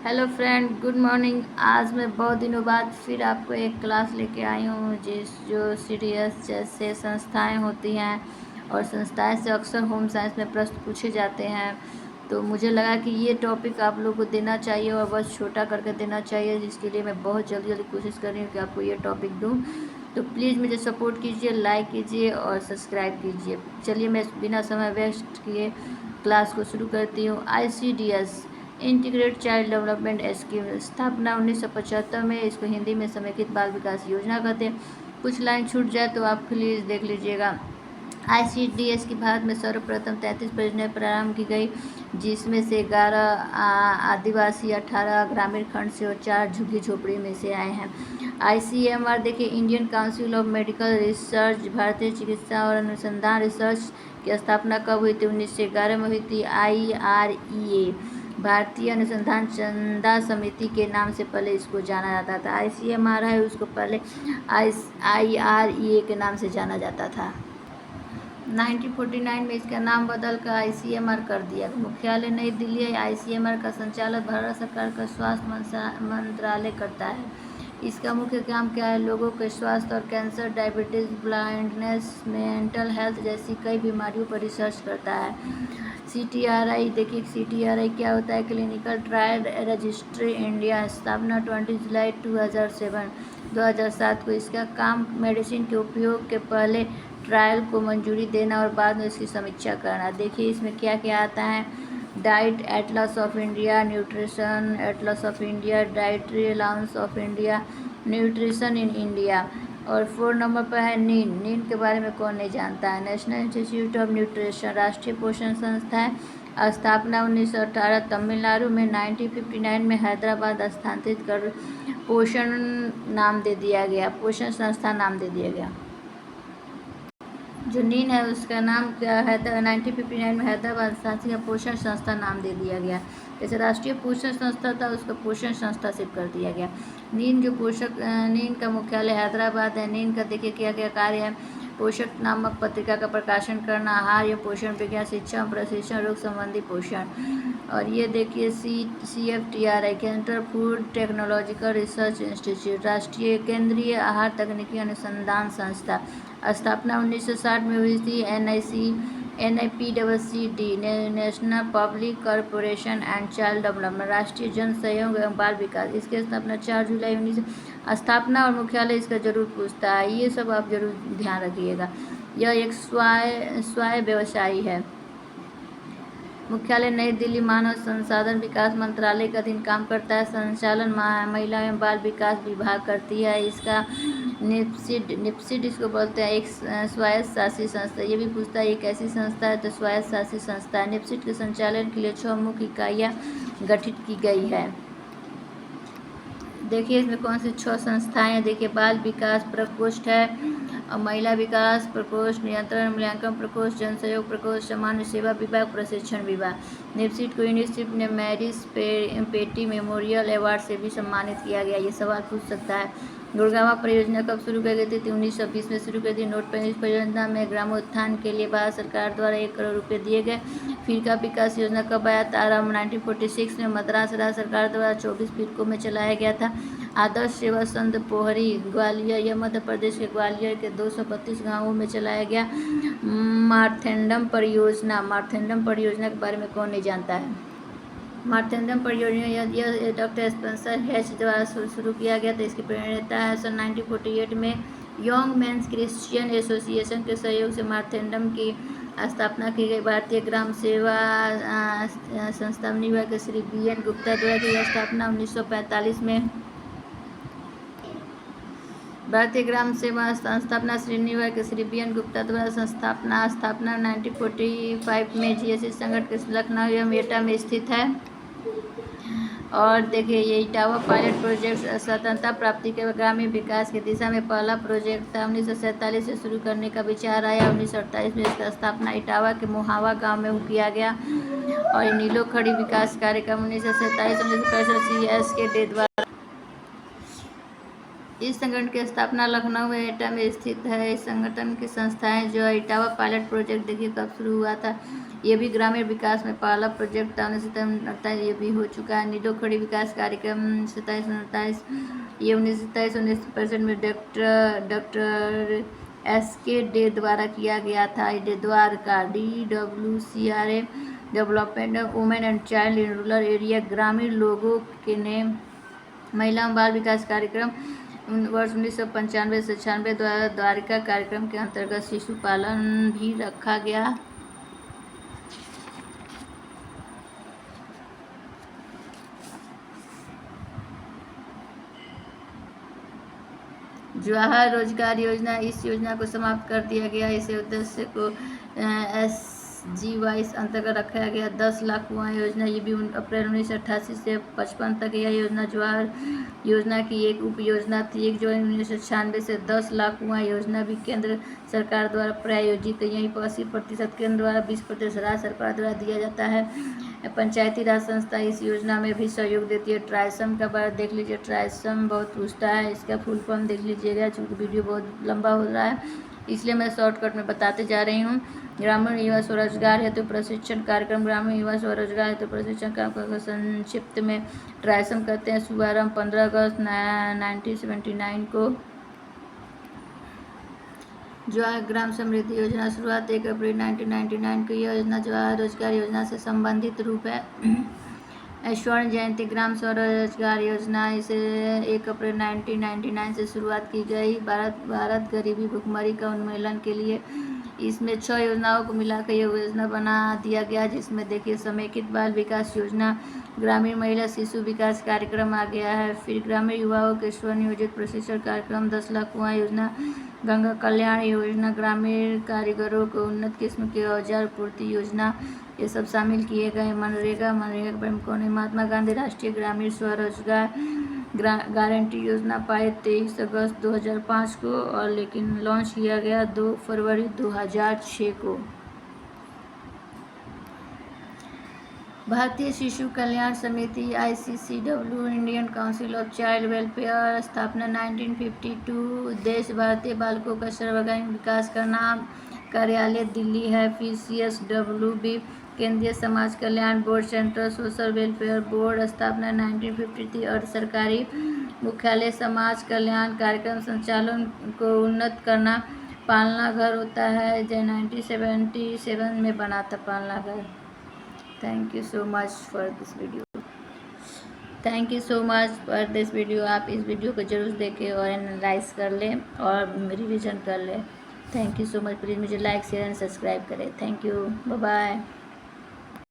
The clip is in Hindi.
Hello friend, good morning. आज मैं बहुत दिनों बाद फिर आपको एक क्लास लेके आई हूँ जो सीडीएस जैसे संस्थाएं होती हैं और संस्थाएं से अक्सर होम साइंस में प्रश्न पूछे जाते हैं। तो मुझे लगा कि ये टॉपिक आप लोग को देना चाहिए और बस छोटा करके देना चाहिए, जिसके लिए मैं बहुत जल्दी जल्दी कोशिश कर रही हूँ कि आपको ये टॉपिक दूँ। तो प्लीज़ मुझे सपोर्ट कीजिए, लाइक कीजिए और सब्सक्राइब कीजिए। चलिए मैं बिना समय वेस्ट किए क्लास को शुरू करती हूँ। ICDS integrated child development scheme स्थापना 1975 में। इसको हिंदी में समेकित बाल विकास योजना कहते हैं। कुछ लाइन छूट जाए तो आप प्लीज़ देख लीजिएगा। ICDS की भारत में सर्वप्रथम 33 परियोजनाएं प्रारंभ की गई, जिसमें से 11 आदिवासी, 18 ग्रामीण खंड से और 4 झुग्गी झोपड़ी में से आए हैं। ICMR देखिए, Indian council of medical research, भारतीय चिकित्सा और अनुसंधान रिसर्च की स्थापना कब हुई थी? 1911 में हुई थी। IREA भारतीय अनुसंधान चंदा समिति के नाम से पहले इसको जाना जाता था। ICMR है, उसको पहले IREA के नाम से जाना जाता था। 1949 में इसका नाम बदल कर ICMR कर दिया। मुख्यालय नई दिल्ली है। ICMR का संचालन भारत सरकार का स्वास्थ्य मंत्रालय करता है। इसका मुख्य काम क्या है? लोगों के स्वास्थ्य और cancer, diabetes, blindness, mental health जैसी कई बीमारियों पर रिसर्च करता है। CTRI देखिए, CTRI क्या होता है? क्लिनिकल ट्रायल रजिस्ट्री इंडिया, स्थापना 20 जुलाई 2007 को। इसका काम मेडिसिन के उपयोग के पहले ट्रायल को मंजूरी देना और बाद में इसकी समीक्षा करना। देखिए इसमें क्या क्या आता है? Diet Atlas of India, nutrition Atlas of India, dietary allowance of India, nutrition in India. और 4 नंबर पर है नीन। नीन के बारे में कौन नहीं जानता है? नेशनल इंस्टीट्यूट ऑफ न्यूट्रिशन, राष्ट्रीय पोषण संस्था है। स्थापना 1918 तमिलनाडु में। 1959 में हैदराबाद स्थानांतरित कर पोषण नाम दे दिया गया, पोषण संस्था नाम दे दिया गया। जो नीन है उसका नाम क्या है? 1959 में हैदराबाद स्थानीय पोषण संस्था नाम दे दिया गया। जैसे राष्ट्रीय पोषण संस्था था, उसका पोषण संस्था सिर्फ कर दिया गया। नीन का मुख्यालय हैदराबाद है। नीन का देखिए क्या क्या कार्य है? पोषक नामक पत्रिका का प्रकाशन करना, आहार या पोषण विज्ञान, शिक्षा प्रशिक्षण, रोग संबंधी पोषण। और ये देखिए CFTRI centre food technological research institute, राष्ट्रीय केंद्रीय आहार तकनीकी अनुसंधान संस्था। स्थापना 1960 में हुई थी। NIPCCD national public corporation and child development, राष्ट्रीय जन सहयोग एवं बाल विकास। इसकी स्थापना 4 जुलाई 19। स्थापना और मुख्यालय इसका जरूर पूछता है, ये सब आप जरूर ध्यान रखिएगा। यह एक स्वायत्त व्यवसायी है। मुख्यालय नई दिल्ली, मानव संसाधन विकास मंत्रालय के अधीन काम करता है। संचालन महिला एवं बाल विकास विभाग करती है। इसका निप्सिड इसको बोलते हैं, एक स्वायत्त शासी संस्था। ये भी पूछता है एक ऐसी संस्था है, तो स्वायत्त शासी संस्था है। निप्सिड के संचालन के लिए 6 मुख्य इकाइयाँ गठित की गई है। देखिए इसमें कौन सी 6 संस्थाएं हैं? देखिए बाल विकास प्रकोष्ठ है, महिला विकास प्रकोष्ठ, नियंत्रण मूल्यांकन प्रकोष्ठ, जन सहयोग प्रकोष्ठ, सामान्य सेवा विभाग, प्रशिक्षण विभाग। निप्सिड को यूनिसेफ ने मैरिस पेटी मेमोरियल अवार्ड से भी सम्मानित किया गया। ये सवाल पूछ सकता है। गुड़गांव परियोजना कब शुरू कर गई थी? 1920 में शुरू कर दी। नोटबंदी परियोजना में ग्रामोत्थान के लिए भारत सरकार द्वारा 1 करोड़ रुपये दिए गए। फिरका विकास योजना कब आया था? 1946 में मद्रास राज्य सरकार द्वारा 24 फिरकों में चलाया गया था। आदर्श सेवा संघ पोहरी ग्वालियर, यह मध्य प्रदेश के ग्वालियर के 232 गांवों में चलाया गया। मार्थेंडम परियोजना के बारे में कौन नहीं जानता है? मार्थेंडम परियोजना यह डॉक्टर स्पेंसर हेच द्वारा शुरू किया गया था। इसकी प्रेरणा है सन 1948 में यंग मेंस क्रिश्चियन एसोसिएशन के सहयोग से मार्थेंडम की स्थापना की गई। भारतीय ग्राम सेवा संस्था निवाय के श्री BN गुप्ता द्वारा की स्थापना 1945 में। भारतीय ग्राम सेवा संस्थापना श्रीनिवास के श्री BN गुप्ता द्वारा स्थापना 1945 में। GSC संगठन के लखनऊ एवं एटा में स्थित है। और देखिए ये इटावा पायलट प्रोजेक्ट स्वतंत्रता प्राप्ति के ग्रामीण विकास की दिशा में पहला प्रोजेक्ट था। 1947 से शुरू करने का विचार आया। 1948 में इसका स्थापना इटावा के मोहावा गांव में किया गया। और नीलो खड़ी विकास कार्यक्रम 1947 1965 CS के द्वारा इस संगठन की स्थापना लखनऊ में एटा में स्थित है। इस संगठन की संस्थाएं जो इटावा पायलट प्रोजेक्ट देखिए कब शुरू हुआ था, ये भी ग्रामीण विकास में पहला प्रोजेक्ट था 1997, ये भी हो चुका है। नीडो खड़ी विकास कार्यक्रम 27 ये 1927 में डॉक्टर SK डे द्वारा किया गया था। Dwarka DWCRA development women and child in rural area, ग्रामीण लोगों के ने महिला बाल विकास कार्यक्रम वर्ष 1995 से 96 द्वारा द्वारिका कार्यक्रम के अंतर्गत शिशु पालन भी रखा गया। जवाहर रोजगार योजना, इस योजना को समाप्त कर दिया गया। इसे उद्देश्य को SGY अंतर्गत रखा गया। 10 लाख कुआं योजना, ये भी अप्रैल 1988 से 55 तक यह योजना जवाहर योजना की एक उप योजना थी। 1 जुलाई 1996 से 10 लाख कुआं योजना भी केंद्र सरकार द्वारा प्रायोजित है। यहीं पर 80% केंद्र द्वारा, 20% राज्य सरकार द्वारा दिया जाता है। पंचायती राज संस्था इस योजना में भी सहयोग देती है। ट्राइसम का बारे देख लीजिए, ट्राइसम बहुत पूछता है, इसका फुल फॉर्म देख लीजिएगा, चूँकि वीडियो बहुत लंबा हो रहा है इसलिए मैं शॉर्टकट में बताते जा रही हूँ। ग्रामीण युवा स्वरोजगार हेतु प्रशिक्षण कार्यक्रम, ग्रामीण युवा स्वरोजगार हेतु प्रशिक्षण कार्यक्रम को संक्षिप्त में ट्राइसम कहते हैं। शुभारंभ 15 अगस्त 1979 को। जवाहर ग्राम समृद्धि योजना शुरुआत 1 अप्रैल 1999 को। यह योजना जवाहर रोजगार योजना से संबंधित रूप है। स्वर्ण जयंती ग्राम स्वरोजगार योजना, इसे 1 अप्रैल 1999 से शुरुआत की गई। भारत गरीबी भुखमरी का उन्मूलन के लिए इसमें 6 योजनाओं को मिलाकर यह योजना बना दिया गया, जिसमें देखिए समेकित बाल विकास योजना, ग्रामीण महिला शिशु विकास कार्यक्रम आ गया है। फिर ग्रामीण युवाओं के स्वनियोजित प्रशिक्षण कार्यक्रम, 10 लाख कुआं योजना, गंगा कल्याण योजना, ग्रामीण कारीगरों को उन्नत किस्म के औजार पूर्ति योजना, ये सब शामिल किए गए। मनरेगा के प्रमुखों ने महात्मा गांधी राष्ट्रीय ग्रामीण स्वरोजगार गारंटी योजना पाए 23 अगस्त 2005 को, और लेकिन लॉन्च किया गया 2 फरवरी 2006 को। भारतीय शिशु कल्याण समिति ICCW, Indian council of child welfare, स्थापना 1952। उद्देश्य भारतीय बालकों का सर्वग्राही विकास करना, कार्यालय दिल्ली है। फिर CSWB, केंद्रीय समाज कल्याण बोर्ड, सेंट्रल सोशल वेलफेयर बोर्ड, स्थापना 1953। अर्ध सरकारी मुख्यालय समाज कल्याण कार्यक्रम संचालन को उन्नत करना, पालना घर होता है, जो 1977 में बना था पालना घर। Thank you so much for this video. Thank you so much for this video. आप इस वीडियो को जरूर देखें और एनालाइज कर लें और रिवीजन कर लें। Thank you so much. Please मुझे लाइक शेयर एंड सब्सक्राइब करें। Thank you, bye bye.